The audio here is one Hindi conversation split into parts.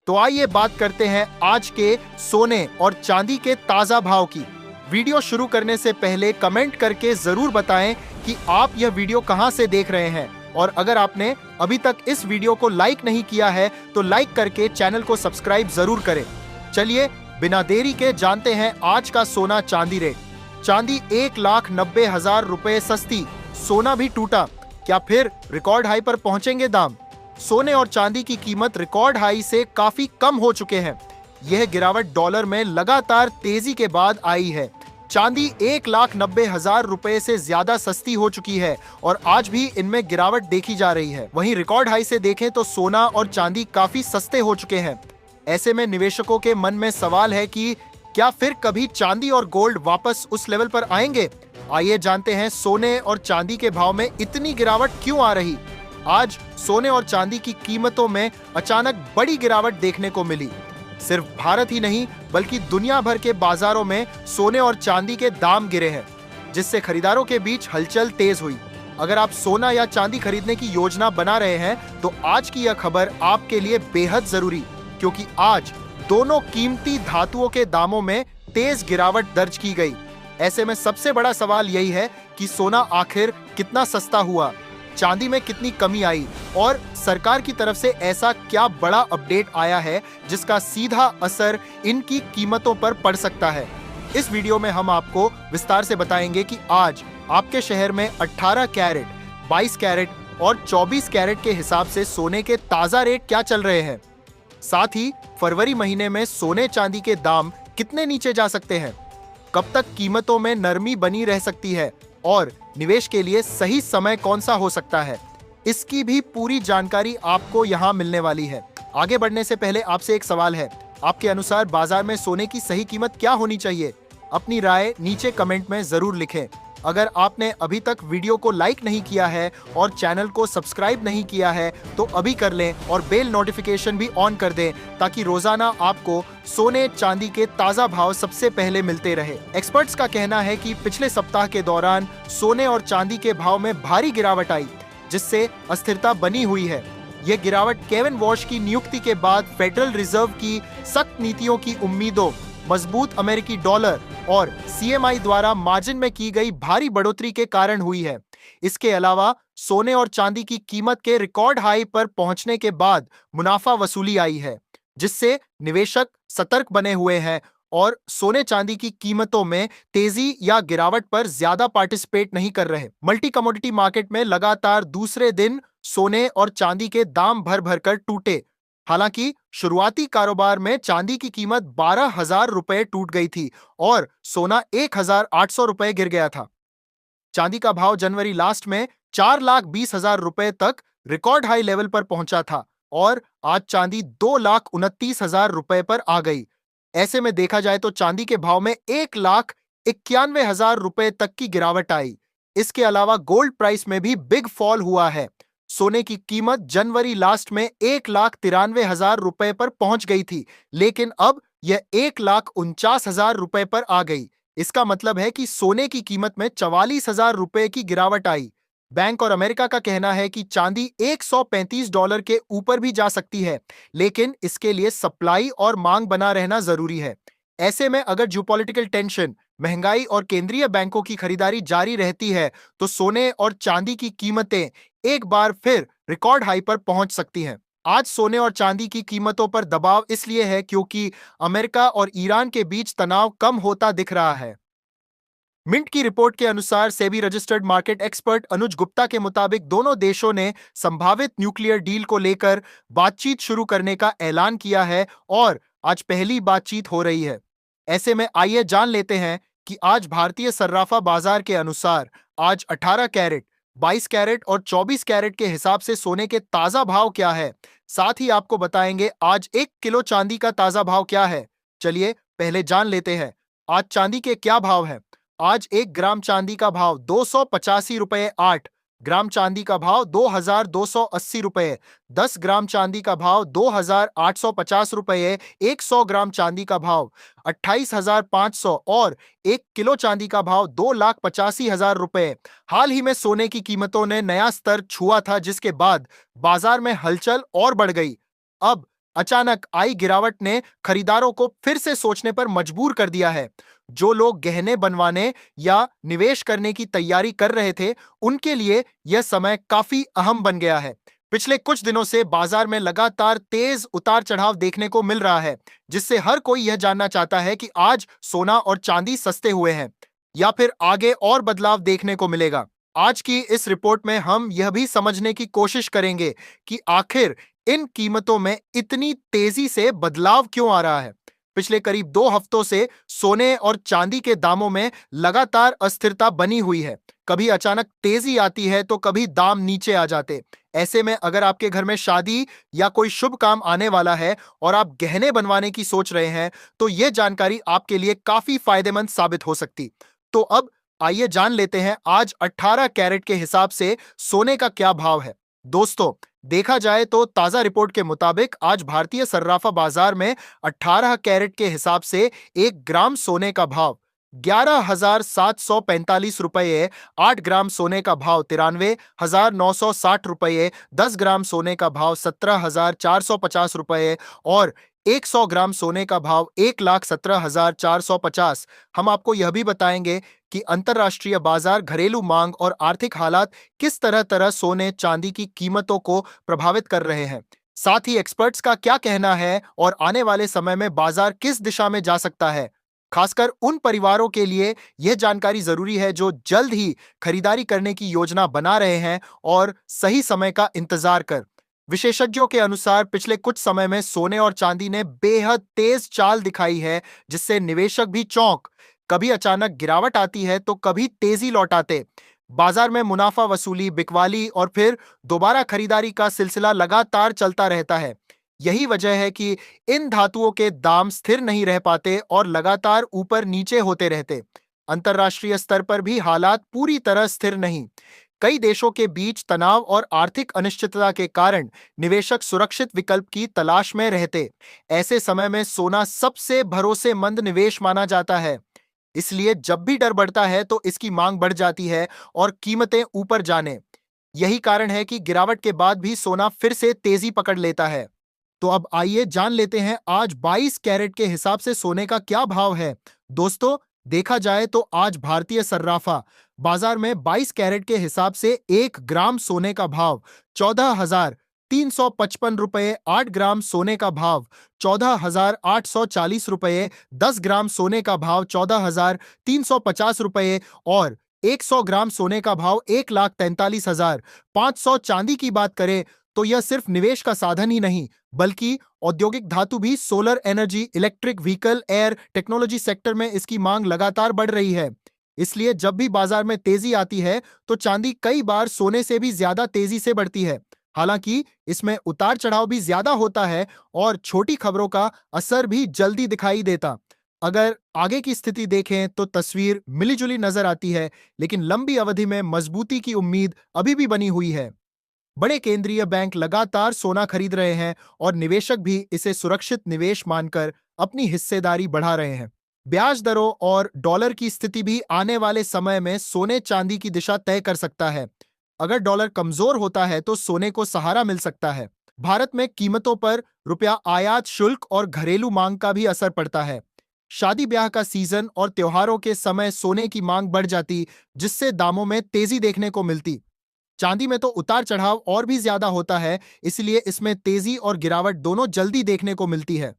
तो आइए बात करते हैं आज के सोने और चांदी के ताजा भाव की। वीडियो शुरू करने से पहले कमेंट करके जरूर बताएं कि आप यह वीडियो कहां से देख रहे हैं, और अगर आपने अभी तक इस वीडियो को लाइक नहीं किया है तो लाइक करके चैनल को सब्सक्राइब जरूर करें। चलिए बिना देरी के जानते हैं आज का सोना चांदी रेट। चांदी 1,90,000 रुपए सस्ती, सोना भी टूटा, क्या फिर रिकॉर्ड हाई पर पहुंचेंगे दाम? सोने और चांदी की कीमत रिकॉर्ड हाई से काफी कम हो चुके हैं। यह गिरावट डॉलर में लगातार तेजी के बाद आई है। चांदी 1,90,000 रुपए से ज्यादा सस्ती हो चुकी है और आज भी इनमें गिरावट देखी जा रही है। वहीं रिकॉर्ड हाई से देखें तो सोना और चांदी काफी सस्ते हो चुके हैं। ऐसे में निवेशकों के मन में सवाल है कि क्या फिर कभी चांदी और गोल्ड वापस उस लेवल पर आएंगे? आइए जानते हैं सोने और चांदी के भाव में इतनी गिरावट क्यों आ रही। आज सोने और चांदी की कीमतों में अचानक बड़ी गिरावट देखने को मिली। सिर्फ भारत ही नहीं बल्कि दुनिया भर के बाजारों में सोने और चांदी के दाम गिरे हैं, जिससे खरीदारों के बीच हलचल तेज हुई। अगर आप सोना या चांदी खरीदने की योजना बना रहे हैं तो आज की यह खबर आपके लिए बेहद जरूरी, क्योंकि आज दोनों कीमती धातुओं के दामों में तेज गिरावट दर्ज की गई। ऐसे में सबसे बड़ा सवाल यही है कि सोना आखिर कितना सस्ता हुआ, चांदी में कितनी कमी आई और सरकार की तरफ से ऐसा क्या बड़ा अपडेट आया है जिसका सीधा असर इनकी कीमतों पर पड़ सकता है। इस वीडियो में हम आपको विस्तार से बताएंगे कि आज आपके शहर में 18 कैरेट, 22 कैरेट और 24 कैरेट के हिसाब से सोने के ताजा रेट क्या चल रहे हैं। साथ ही फरवरी महीने में सोने चांदी के दाम कितने नीचे जा सकते हैं, कब तक कीमतों में नरमी बनी रह सकती है और निवेश के लिए सही समय कौन सा हो सकता है, इसकी भी पूरी जानकारी आपको यहां मिलने वाली है। आगे बढ़ने से पहले आपसे एक सवाल है, आपके अनुसार बाजार में सोने की सही कीमत क्या होनी चाहिए? अपनी राय नीचे कमेंट में जरूर लिखें। अगर आपने अभी तक वीडियो को लाइक नहीं किया है और चैनल को सब्सक्राइब नहीं किया है तो अभी कर लें और बेल नोटिफिकेशन भी ऑन कर दें, ताकि रोजाना आपको सोने चांदी के ताजा भाव सबसे पहले मिलते रहे। एक्सपर्ट्स का कहना है कि पिछले सप्ताह के दौरान सोने और चांदी के भाव में भारी गिरावट आई, जिससे अस्थिरता बनी हुई है। यह गिरावट केविन वॉश की नियुक्ति के बाद फेडरल रिजर्व की सख्त नीतियों की उम्मीदों, मजबूत अमेरिकी डॉलर और सीएमआई द्वारा मार्जिन में की गई भारी बढ़ोतरी के कारण हुई है। इसके अलावा सोने और चांदी की कीमत के रिकॉर्ड हाई पर पहुंचने के बाद मुनाफा वसूली आई है, जिससे निवेशक सतर्क बने हुए हैं और सोने चांदी की कीमतों में तेजी या गिरावट पर ज्यादा पार्टिसिपेट नहीं कर रहे। मल्टी कमोडिटी मार्केट में लगातार दूसरे दिन सोने और चांदी के दाम भर भर कर टूटे। हालांकि शुरुआती कारोबार में चांदी की कीमत 12,000 रुपए टूट गई थी और सोना 1,800 रुपए गिर गया था। चांदी का भाव जनवरी लास्ट में 4,20,000 रुपए तक रिकॉर्ड हाई लेवल पर पहुंचा था और आज चांदी 2,29,000 रुपए पर आ गई। ऐसे में देखा जाए तो चांदी के भाव में 1,91,000 रुपए तक की गिरावट आई। इसके अलावा गोल्ड प्राइस में भी बिग फॉल हुआ है। सोने की कीमत जनवरी लास्ट में 1,93,000 रुपए पर पहुंच गई थी, लेकिन अब यह 1,49,000 रुपए पर आ गई। इसका मतलब है कि सोने की कीमत में 44,000 रुपए की गिरावट आई। बैंक और अमेरिका का कहना है कि चांदी $135 के ऊपर भी जा सकती है, लेकिन इसके लिए सप्लाई और मांग बना रहना जरूरी है। ऐसे में अगर जियोपॉलिटिकल टेंशन, महंगाई और केंद्रीय बैंकों की खरीदारी जारी रहती है तो सोने और चांदी की कीमतें एक बार फिर रिकॉर्ड हाई पर पहुंच सकती हैं। आज सोने और चांदी की कीमतों पर दबाव इसलिए है क्योंकि अमेरिका और ईरान के बीच तनाव कम होता दिख रहा है। मिंट की रिपोर्ट के अनुसार सेबी रजिस्टर्ड मार्केट एक्सपर्ट अनुज गुप्ता के मुताबिक दोनों देशों ने संभावित न्यूक्लियर डील को लेकर बातचीत शुरू करने का ऐलान किया है और आज पहली बातचीत हो रही है। ऐसे में आइए जान लेते हैं कि आज भारतीय सर्राफा बाजार के अनुसार आज 18 कैरेट, 22 कैरेट और 24 कैरेट के हिसाब से सोने के ताजा भाव क्या है। साथ ही आपको बताएंगे आज 1 किलो चांदी का ताजा भाव क्या है। चलिए पहले जान लेते हैं आज चांदी के क्या भाव है। आज 1 ग्राम चांदी का भाव 285 रुपए 8, ग्राम चांदी का भाव 2,280 रुपए, 10 ग्राम चांदी का भाव 2,850 रुपए, 100 ग्राम चांदी का भाव 28,500 और 1 किलो चांदी का भाव 2,85,000 रुपए। हाल ही में सोने की कीमतों ने नया स्तर छुआ था, जिसके बाद बाजार में हलचल और बढ़ गई। अब अचानक आई गिरावट ने खरीदारों को फिर से सोचने पर मजबूर कर दिया है। जो लोग गहने बनवाने या निवेश करने की तैयारी कर रहे थे, उनके लिए यह समय काफी अहम बन गया है। पिछले कुछ दिनों से बाजार में लगातार तेज उतार चढ़ाव देखने को मिल रहा है, जिससे हर कोई यह जानना चाहता है कि आज सोना और चांदी सस्ते हुए हैं या फिर आगे और बदलाव देखने को मिलेगा। आज की इस रिपोर्ट में हम यह भी समझने की कोशिश करेंगे कि आखिर इन कीमतों में इतनी तेजी से बदलाव क्यों आ रहा है। पिछले करीब 2 हफ्तों से सोने और चांदी के दामों में लगातार अस्थिरता बनी हुई है। कभी अचानक तेजी आती है तो कभी दाम नीचे आ जाते। ऐसे में अगर आपके घर में शादी या कोई शुभ काम आने वाला है और आप गहने बनवाने की सोच रहे हैं, तो यह जानकारी आपके लिए काफी फायदेमंद साबित हो सकती। तो अब आइए जान लेते हैं आज 18 कैरेट के हिसाब से सोने का क्या भाव है। दोस्तों, देखा जाए तो ताजा रिपोर्ट के मुताबिक आज भारतीय सर्राफा बाजार में 18 कैरेट के हिसाब से 1 ग्राम सोने का भाव 11,745 रुपये, 8 ग्राम सोने का भाव 93,960 रुपये, 10 ग्राम सोने का भाव 17,450 रुपये और 100 ग्राम सोने का भाव 1,17,450। हम आपको यह भी बताएंगे कि अंतर्राष्ट्रीय बाजार, घरेलू मांग और आर्थिक हालात किस तरह सोने चांदी की कीमतों को प्रभावित कर रहे हैं। साथ ही एक्सपर्ट्स का क्या कहना है और आने वाले समय में बाजार किस दिशा में जा सकता है। खासकर उन परिवारों के लिए यह जानकारी जरूरी है जो जल्द ही खरीदारी करने की योजना बना रहे हैं और सही समय का इंतजार कर। विशेषज्ञों के अनुसार पिछले कुछ समय में सोने और चांदी ने बेहद तेज चाल दिखाई है, जिससे निवेशक भी चौंक। कभी अचानक गिरावट आती है तो कभी तेजी लौटाते। बाजार में मुनाफा वसूली, बिकवाली और फिर दोबारा खरीदारी का सिलसिला लगातार चलता रहता है। यही वजह है कि इन धातुओं के दाम स्थिर नहीं रह पाते और लगातार ऊपर नीचे होते रहते। अंतर्राष्ट्रीय स्तर पर भी हालात पूरी तरह स्थिर नहीं। कई देशों के बीच तनाव और आर्थिक अनिश्चितता के कारण निवेशक सुरक्षित विकल्प की तलाश में रहते। ऐसे समय में सोना सबसे भरोसेमंद निवेश माना जाता है। इसलिए जब भी डर बढ़ता है तो इसकी मांग बढ़ जाती है और कीमतें ऊपर जाने। यही कारण है कि गिरावट के बाद भी सोना फिर से तेजी पकड़ लेता है। तो अब आइए जान लेते हैं आज 22 कैरेट के हिसाब से सोने का क्या भाव है। दोस्तों, देखा जाए तो आज भारतीय सर्राफा बाजार में 22 कैरेट के हिसाब से 1 ग्राम सोने का भाव 14,355 रुपये, 8 ग्राम सोने का भाव 14,840 रुपये, 10 ग्राम सोने का भाव 14,350 रुपये और 100 ग्राम सोने का भाव 1,43,500। चांदी की बात करें तो यह सिर्फ निवेश का साधन ही नहीं, बल्कि औद्योगिक धातु भी। Solar energy, electric vehicle, air technology sector में इसकी मांग लगातार बढ़ रही है। इसलिए जब भी बाजार में तेजी आती है तो चांदी कई बार सोने से भी ज्यादा तेजी से बढ़ती है। हालांकि इसमें उतार चढ़ाव भी ज्यादा होता है और छोटी खबरों का असर भी जल्दी दिखाई देता। अगर आगे की स्थिति देखें तो तस्वीर मिलीजुली नजर आती है, लेकिन लंबी अवधि में मजबूती की उम्मीद अभी भी बनी हुई है। बड़े केंद्रीय बैंक लगातार सोना खरीद रहे हैं और निवेशक भी इसे सुरक्षित निवेश मानकर अपनी हिस्सेदारी बढ़ा रहे हैं। ब्याज दरों और डॉलर की स्थिति भी आने वाले समय में सोने चांदी की दिशा तय कर सकता है। अगर डॉलर कमजोर होता है तो सोने को सहारा मिल सकता है। भारत में कीमतों पर रुपया आयात शुल्क और घरेलू मांग का भी असर पड़ता है। शादी ब्याह का सीजन और त्योहारों के समय सोने की मांग बढ़ जाती, जिससे दामों में तेजी देखने को मिलती। चांदी में तो उतार चढ़ाव और भी ज्यादा होता है, इसलिए इसमें तेजी और गिरावट दोनों जल्दी देखने को मिलती है।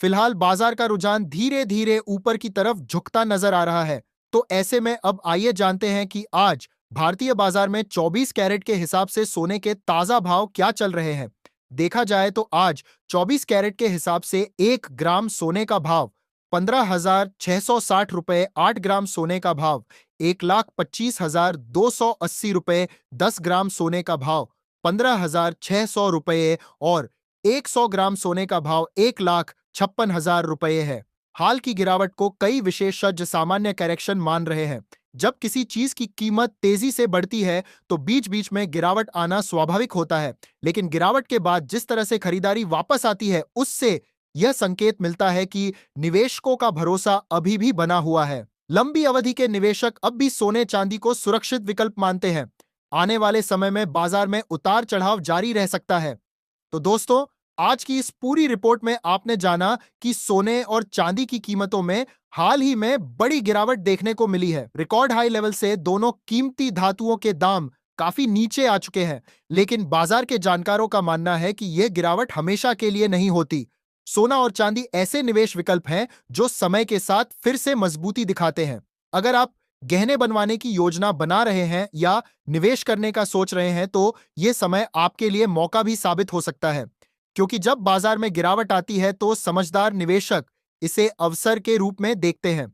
फिलहाल बाजार का रुझान धीरे धीरे ऊपर की तरफ झुकता नजर आ रहा है। तो ऐसे में अब आइए जानते हैं कि आज भारतीय बाजार में 24 कैरेट के हिसाब से सोने के ताजा भाव क्या चल रहे हैं। देखा जाए तो आज 24 कैरेट के हिसाब से 1 ग्राम सोने का भाव 15,660 रुपये, 8 ग्राम सोने का भाव 1,25,280 रुपये, 10 ग्राम सोने का भाव 15,600 रुपये और 100 ग्राम सोने का भाव 1,56,000 रुपये है। हाल की गिरावट को कई विशेषज्ञ सामान्य करेक्शन मान रहे हैं। जब किसी चीज की कीमत तेजी से बढ़ती है तो बीच बीच में गिरावट आना स्वाभाविक होता है, लेकिन गिरावट के बाद जिस तरह से खरीदारी वापस आती है, उससे यह संकेत मिलता है कि निवेशकों का भरोसा अभी भी बना हुआ है। लंबी अवधि के निवेशक अब भी सोने चांदी को सुरक्षित विकल्प मानते हैं। आने वाले समय में बाजार में उतार चढ़ाव जारी रह सकता है। तो दोस्तों, आज की इस पूरी रिपोर्ट में आपने जाना कि सोने और चांदी की कीमतों में हाल ही में बड़ी गिरावट देखने को मिली है। रिकॉर्ड हाई लेवल से दोनों कीमती धातुओं के दाम काफी नीचे आ चुके हैं, लेकिन बाजार के जानकारों का मानना है कि यह गिरावट हमेशा के लिए नहीं होती। सोना और चांदी ऐसे निवेश विकल्प हैं जो समय के साथ फिर से मजबूती दिखाते हैं। अगर आप गहने बनवाने की योजना बना रहे हैं या निवेश करने का सोच रहे हैं, तो यह समय आपके लिए मौका भी साबित हो सकता है, क्योंकि जब बाजार में गिरावट आती है तो समझदार निवेशक इसे अवसर के रूप में देखते हैं।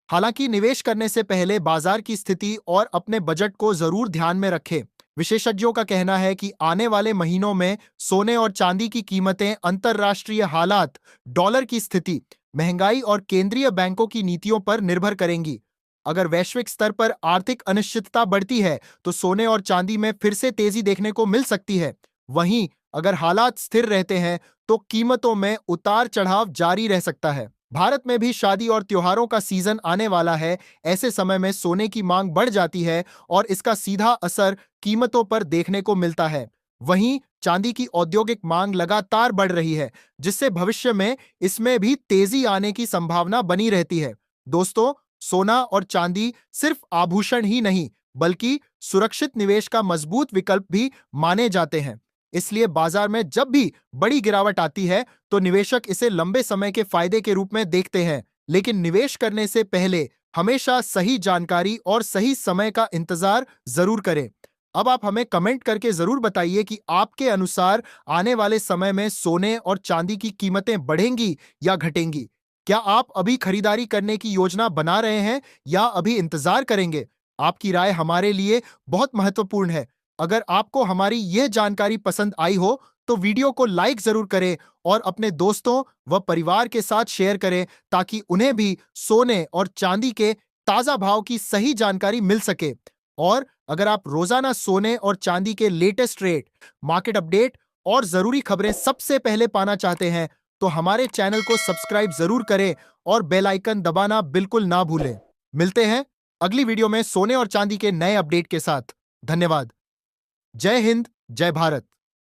हालांकि निवेश करने से पहले बाजार की स्थिति और अपने बजट को जरूर ध्यान में रखें। विशेषज्ञों का कहना है कि आने वाले महीनों में सोने और चांदी की कीमतें अंतर्राष्ट्रीय हालात, डॉलर की स्थिति, महंगाई और केंद्रीय बैंकों की नीतियों पर निर्भर करेंगी। अगर वैश्विक स्तर पर आर्थिक अनिश्चितता बढ़ती है तो सोने और चांदी में फिर से तेजी देखने को मिल सकती है। वहीं अगर हालात स्थिर रहते हैं तो कीमतों में उतार चढ़ाव जारी रह सकता है। भारत में भी शादी और त्योहारों का सीजन आने वाला है। ऐसे समय में सोने की मांग बढ़ जाती है और इसका सीधा असर कीमतों पर देखने को मिलता है। वहीं चांदी की औद्योगिक मांग लगातार बढ़ रही है, जिससे भविष्य में इसमें भी तेजी आने की संभावना बनी रहती है। दोस्तों, सोना और चांदी सिर्फ आभूषण ही नहीं, बल्कि सुरक्षित निवेश का मजबूत विकल्प भी माने जाते हैं। इसलिए बाजार में जब भी बड़ी गिरावट आती है तो निवेशक इसे लंबे समय के फायदे के रूप में देखते हैं। लेकिन निवेश करने से पहले हमेशा सही जानकारी और सही समय का इंतजार जरूर करें। अब आप हमें कमेंट करके जरूर बताइए कि आपके अनुसार आने वाले समय में सोने और चांदी की कीमतें बढ़ेंगी या घटेंगी। क्या आप अभी खरीदारी करने की योजना बना रहे हैं या अभी इंतजार करेंगे? आपकी राय हमारे लिए बहुत महत्वपूर्ण है। अगर आपको हमारी यह जानकारी पसंद आई हो तो वीडियो को लाइक जरूर करें और अपने दोस्तों व परिवार के साथ शेयर करें, ताकि उन्हें भी सोने और चांदी के ताजा भाव की सही जानकारी मिल सके। और अगर आप रोजाना सोने और चांदी के लेटेस्ट रेट, मार्केट अपडेट और जरूरी खबरें सबसे पहले पाना चाहते हैं तो हमारे चैनल को सब्सक्राइब जरूर करें और बेल आइकन दबाना बिल्कुल ना भूलें। मिलते हैं अगली वीडियो में सोने और चांदी के नए अपडेट के साथ। धन्यवाद। जय हिंद, जय भारत।